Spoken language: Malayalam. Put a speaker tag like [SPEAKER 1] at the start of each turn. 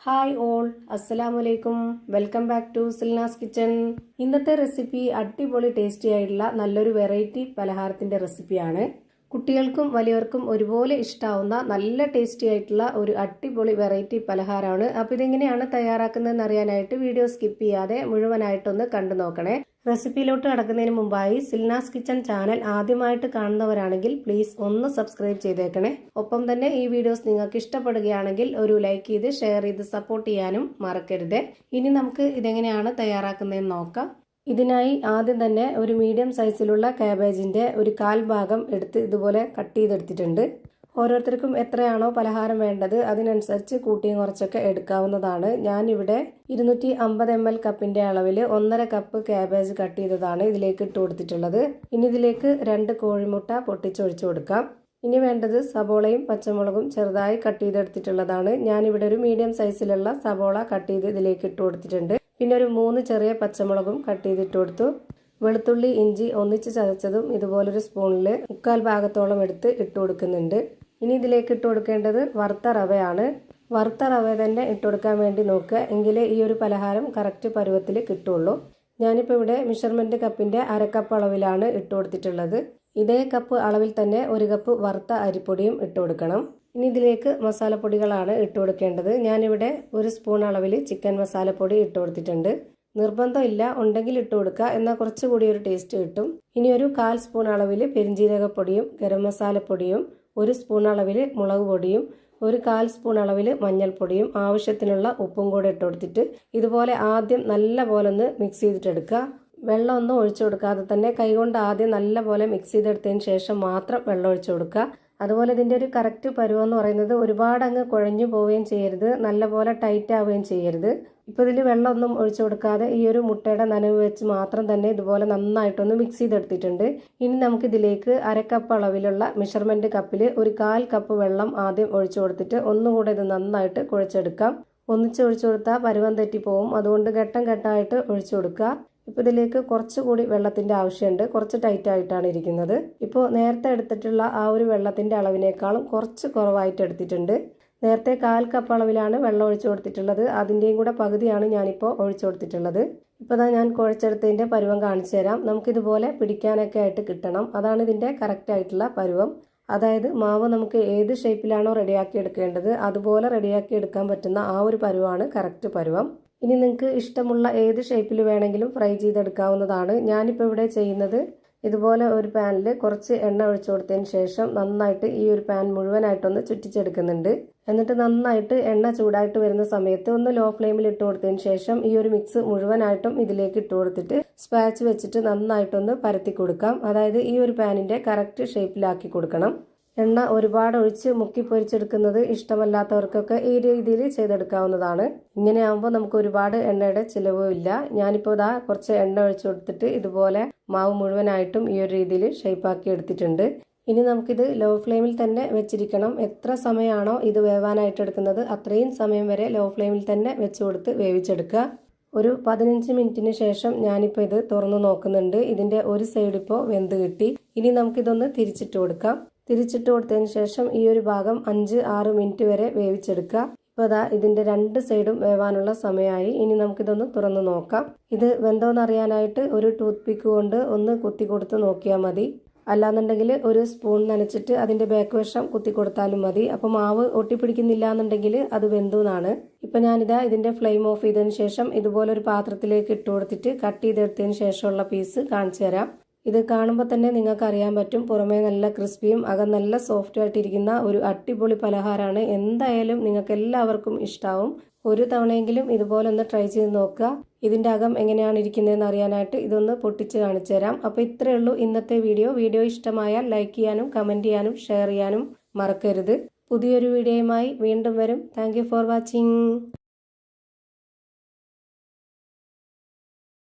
[SPEAKER 1] ഹായ് ഓൾ, അസ്സലാമു അലൈക്കും. Welcome back to Silnas kitchen. ഇന്നത്തെ റെസിപ്പി അടിപൊളി ടേസ്റ്റി ആയിട്ടുള്ള നല്ലൊരു വെറൈറ്റി പലഹാരത്തിന്റെ റെസിപ്പിയാണ്. കുട്ടികൾക്കും വലിയവർക്കും ഒരുപോലെ ഇഷ്ടാവുന്ന നല്ല ടേസ്റ്റി ആയിട്ടുള്ള ഒരു അടിപൊളി വെറൈറ്റി പലഹാരമാണ്. അപ്പോൾ ഇതെങ്ങനെയാണ് തയ്യാറാക്കുന്നതെന്ന് അറിയാനായിട്ട് വീഡിയോ സ്കിപ്പ് ചെയ്യാതെ മുഴുവനായിട്ടൊന്ന് കണ്ടു നോക്കണേ. റെസിപ്പിയിലോട്ട് കടക്കുന്നതിന് മുമ്പായി സിൽനാസ് കിച്ചൺ ചാനൽ ആദ്യമായിട്ട് കാണുന്നവരാണെങ്കിൽ പ്ലീസ് ഒന്ന് സബ്സ്ക്രൈബ് ചെയ്തേക്കണേ. ഒപ്പം തന്നെ ഈ വീഡിയോസ് നിങ്ങൾക്ക് ഇഷ്ടപ്പെടുകയാണെങ്കിൽ ഒരു ലൈക്ക് ചെയ്ത് ഷെയർ ചെയ്ത് സപ്പോർട്ട് ചെയ്യാനും മറക്കരുത്. ഇനി നമുക്ക് ഇതെങ്ങനെയാണ് തയ്യാറാക്കുന്നതെന്ന് നോക്കാം. ഇതിനായി ആദ്യം തന്നെ ഒരു മീഡിയം സൈസിലുള്ള കാബേജിന്റെ ഒരു 1/4 ഭാഗം എടുത്ത് ഇതുപോലെ കട്ട് ചെയ്തെടുത്തിട്ടുണ്ട്. ഓരോരുത്തർക്കും എത്രയാണോ പലഹാരം വേണ്ടത് അതിനനുസരിച്ച് കൂട്ടിയും കുറച്ചൊക്കെ എടുക്കാവുന്നതാണ്. ഞാനിവിടെ 250 ml കപ്പിന്റെ അളവിൽ 1.5 കപ്പ് കാബേജ് കട്ട് ചെയ്തതാണ് ഇതിലേക്ക് ഇട്ട് കൊടുത്തിട്ടുള്ളത്. ഇനി ഇതിലേക്ക് 2 കോഴിമുട്ട പൊട്ടിച്ചൊഴിച്ചു കൊടുക്കാം. ഇനി വേണ്ടത് സബോളയും പച്ചമുളകും ചെറുതായി കട്ട് ചെയ്തെടുത്തിട്ടുള്ളതാണ്. ഞാനിവിടെ ഒരു മീഡിയം സൈസിലുള്ള സബോള കട്ട് ചെയ്ത് ഇതിലേക്ക് ഇട്ട് കൊടുത്തിട്ടുണ്ട്. പിന്നെ ഒരു 3 ചെറിയ പച്ചമുളകും കട്ട് ചെയ്തിട്ട് കൊടുത്തു. വെളുത്തുള്ളി ഇഞ്ചി ഒന്നിച്ച് ചതച്ചതും ഇതുപോലൊരു സ്പൂണിൽ 1/4 ഭാഗത്തോളം എടുത്ത് ഇട്ട് കൊടുക്കുന്നുണ്ട്. ഇനി ഇതിലേക്ക് ഇട്ട് കൊടുക്കേണ്ടത് വറുത്ത റവയാണ്. വറുത്ത റവ തന്നെ ഇട്ട് കൊടുക്കാൻ വേണ്ടി നോക്കുക, എങ്കിലേ ഈ ഒരു പലഹാരം കറക്റ്റ് പരുവത്തിൽ കിട്ടുള്ളൂ. ഞാനിപ്പോൾ ഇവിടെ മെഷർമെന്റ് കപ്പിന്റെ 1/2 കപ്പ് അളവിലാണ് ഇട്ട് കൊടുത്തിട്ടുള്ളത്. ഇതേ കപ്പ് അളവിൽ തന്നെ 1 കപ്പ് വറുത്ത അരിപ്പൊടിയും ഇട്ട് കൊടുക്കണം. ഇനി ഇതിലേക്ക് മസാലപ്പൊടികളാണ് ഇട്ട് കൊടുക്കേണ്ടത്. ഞാനിവിടെ 1 സ്പൂൺ അളവിൽ ചിക്കൻ മസാലപ്പൊടി ഇട്ട് കൊടുത്തിട്ടുണ്ട്. നിർബന്ധമില്ല, ഉണ്ടെങ്കിൽ ഇട്ട് കൊടുക്കുക, എന്നാൽ കുറച്ചുകൂടി ഒരു ടേസ്റ്റ് കിട്ടും. ഇനി ഒരു 1/4 സ്പൂൺ അളവിൽ പെരിഞ്ജീരകപ്പൊടിയും ഗരം മസാലപ്പൊടിയും, 1 സ്പൂൺ അളവിൽ മുളക് പൊടിയും, 1/4 സ്പൂൺ അളവിൽ മഞ്ഞൾപ്പൊടിയും, ആവശ്യത്തിനുള്ള ഉപ്പും കൂടെ ഇട്ട് കൊടുത്തിട്ട് ഇതുപോലെ ആദ്യം നല്ല പോലെ ഒന്ന് മിക്സ് ചെയ്തിട്ടെടുക്കുക. വെള്ളം ഒന്നും ഒഴിച്ചു കൊടുക്കാതെ തന്നെ കൈകൊണ്ട് ആദ്യം നല്ല പോലെ മിക്സ് ചെയ്തെടുത്തതിന് ശേഷം മാത്രം വെള്ളം ഒഴിച്ചു കൊടുക്കുക. അതുപോലെ ഇതിൻ്റെ ഒരു കറക്റ്റ് പരുവം എന്ന് പറയുന്നത് ഒരുപാട് അങ്ങ് കുഴഞ്ഞു പോവുകയും ചെയ്യരുത്, നല്ലപോലെ ടൈറ്റ് ആവുകയും ചെയ്യരുത്. ഇപ്പോൾ ഇതിൽ വെള്ളമൊന്നും ഒഴിച്ചു കൊടുക്കാതെ ഈ ഒരു മുട്ടയുടെ നനവ് വെച്ച് മാത്രം തന്നെ ഇതുപോലെ നന്നായിട്ടൊന്ന് മിക്സ് ചെയ്തെടുത്തിട്ടുണ്ട്. ഇനി നമുക്ക് ഇതിലേക്ക് 1/2 കപ്പ് അളവിലുള്ള മെഷർമെന്റ് കപ്പിൽ 1/4 കപ്പ് വെള്ളം ആദ്യം ഒഴിച്ചു കൊടുത്തിട്ട് ഒന്നുകൂടെ ഇത് നന്നായിട്ട് കുഴച്ചെടുക്കാം. ഒന്നിച്ച് ഒഴിച്ചു കൊടുത്താൽ പരുവം തെറ്റിപ്പോവും, അതുകൊണ്ട് ഘട്ടം ഘട്ടമായിട്ട് ഒഴിച്ചു കൊടുക്കുക. ഇപ്പോൾ ഇതിലേക്ക് കുറച്ചുകൂടി വെള്ളത്തിന്റെ ആവശ്യമുണ്ട്, കുറച്ച് ടൈറ്റ് ആയിട്ടാണ് ഇരിക്കുന്നത്. ഇപ്പോൾ നേരത്തെ എടുത്തിട്ടുള്ള ആ ഒരു വെള്ളത്തിന്റെ അളവിനേക്കാളും കുറച്ച് കുറവായിട്ട് എടുത്തിട്ടുണ്ട്. നേരത്തെ 1/4 കപ്പ് അളവിലാണ് വെള്ളം ഒഴിച്ചു കൊടുത്തിട്ടുള്ളത്, അതിൻ്റെയും കൂടെ പകുതിയാണ് ഞാനിപ്പോൾ ഒഴിച്ചു കൊടുത്തിട്ടുള്ളത്. ഇപ്പോൾ ഞാൻ കുഴച്ചെടുത്തതിൻ്റെ പരുവം കാണിച്ചു തരാം. നമുക്കിതുപോലെ പിടിക്കാനൊക്കെ ആയിട്ട് കിട്ടണം, അതാണ് ഇതിൻ്റെ കറക്റ്റ് ആയിട്ടുള്ള പരുവം. അതായത് മാവ് നമുക്ക് ഏത് ഷേപ്പിലാണോ റെഡിയാക്കി എടുക്കേണ്ടത് അതുപോലെ റെഡിയാക്കി എടുക്കാൻ പറ്റുന്ന ആ ഒരു പരുവമാണ് കറക്റ്റ് പരുവം. ഇനി നിങ്ങൾക്ക് ഇഷ്ടമുള്ള ഏത് ഷേപ്പിൽ വേണമെങ്കിലും ഫ്രൈ ചെയ്തെടുക്കാവുന്നതാണ്. ഞാനിപ്പോൾ ഇവിടെ ചെയ്യുന്നത് ഇതുപോലെ ഒരു പാനിൽ കുറച്ച് എണ്ണ ഒഴിച്ചു കൊടുത്തതിന് ശേഷം നന്നായിട്ട് ഈ ഒരു പാൻ മുഴുവനായിട്ടൊന്ന് ചുറ്റിച്ചെടുക്കുന്നുണ്ട്. എന്നിട്ട് നന്നായിട്ട് എണ്ണ ചൂടായിട്ട് വരുന്ന സമയത്ത് ഒന്ന് ലോ ഫ്ലെയിമിൽ ഇട്ട് കൊടുത്തതിന് ശേഷം ഈ ഒരു മിക്സ് മുഴുവനായിട്ടും ഇതിലേക്ക് ഇട്ട് കൊടുത്തിട്ട് സ്പാച്ച് വെച്ചിട്ട് നന്നായിട്ടൊന്ന് പരത്തി കൊടുക്കാം. അതായത് ഈ ഒരു പാനിന്റെ കറക്റ്റ് ഷേപ്പിലാക്കി കൊടുക്കണം. എണ്ണ ഒരുപാട് ഒഴിച്ച് മുക്കി പൊരിച്ചെടുക്കുന്നത് ഇഷ്ടമല്ലാത്തവർക്കൊക്കെ ഈ രീതിയിൽ ചെയ്തെടുക്കാവുന്നതാണ്. ഇങ്ങനെ ആകുമ്പോൾ നമുക്ക് ഒരുപാട് എണ്ണയുടെ ചിലവും ഇല്ല. ഞാനിപ്പോൾ കുറച്ച് എണ്ണ ഒഴിച്ചു കൊടുത്തിട്ട് ഇതുപോലെ മാവ് മുഴുവനായിട്ടും ഈ ഒരു രീതിയിൽ ഷേപ്പാക്കി എടുത്തിട്ടുണ്ട്. ഇനി നമുക്കിത് ലോ ഫ്ലെയിമിൽ തന്നെ വെച്ചിരിക്കണം. എത്ര സമയമാണോ ഇത് വേവാനായിട്ട് എടുക്കുന്നത് അത്രയും സമയം വരെ ലോ ഫ്ലെയിമിൽ തന്നെ വെച്ച് കൊടുത്ത് വേവിച്ചെടുക്കുക. ഒരു 15 മിനിറ്റിന് ശേഷം ഞാനിപ്പോൾ ഇത് തുറന്നു നോക്കുന്നുണ്ട്. ഇതിൻ്റെ ഒരു സൈഡ് ഇപ്പോൾ വെന്ത് കിട്ടി. ഇനി നമുക്കിതൊന്ന് തിരിച്ചിട്ട് കൊടുക്കാം. തിരിച്ചിട്ട് കൊടുത്തതിന് ശേഷം ഈ ഒരു ഭാഗം 5-6 മിനിറ്റ് വരെ വേവിച്ചെടുക്കുക. ഇപ്പോൾ ഇതിൻ്റെ 2 സൈഡും വേവാനുള്ള സമയമായി. ഇനി നമുക്കിതൊന്ന് തുറന്നു നോക്കാം. ഇത് വെന്തോന്നറിയാനായിട്ട് ഒരു ടൂത്ത് പിക്ക് കൊണ്ട് ഒന്ന് കുത്തി കൊടുത്ത് നോക്കിയാൽ മതി. അല്ലാന്നുണ്ടെങ്കിൽ ഒരു സ്പൂൺ നനച്ചിട്ട് അതിൻ്റെ ബാക്ക് വശം കുത്തി കൊടുത്താലും മതി. അപ്പോൾ മാവ് ഒട്ടിപ്പിടിക്കുന്നില്ല എന്നുണ്ടെങ്കിൽ അത് വെന്തു എന്നാണ്. ഇപ്പം ഇതിൻ്റെ ഫ്ലെയിം ഓഫ് ചെയ്തതിന് ശേഷം ഇതുപോലൊരു പാത്രത്തിലേക്ക് ഇട്ട് കൊടുത്തിട്ട് കട്ട് ചെയ്തെടുത്തതിന് ശേഷമുള്ള പീസ് കാണിച്ചു തരാം. ഇത് കാണുമ്പോൾ തന്നെ നിങ്ങൾക്ക് അറിയാൻ പറ്റും, പുറമേ നല്ല ക്രിസ്പിയും അകം നല്ല സോഫ്റ്റ് ആയിട്ടിരിക്കുന്ന ഒരു അടിപൊളി പലഹാരമാണ്. എന്തായാലും നിങ്ങൾക്ക് എല്ലാവർക്കും ഇഷ്ടാവും. ഒരു തവണയെങ്കിലും ഇതുപോലെ ഒന്ന് ട്രൈ ചെയ്ത് നോക്കുക. ഇതിൻ്റെ അകം എങ്ങനെയാണ് ഇരിക്കുന്നതെന്ന് അറിയാനായിട്ട് ഇതൊന്ന് പൊട്ടിച്ച് കാണിച്ചു തരാം. അപ്പോൾ ഇത്രയേ ഉള്ളൂ ഇന്നത്തെ വീഡിയോ ഇഷ്ടമായാൽ ലൈക്ക് ചെയ്യാനും കമൻറ്റ് ചെയ്യാനും ഷെയർ ചെയ്യാനും മറക്കരുത്. പുതിയൊരു വീഡിയോയുമായി വീണ്ടും വരും. Thank you for watching.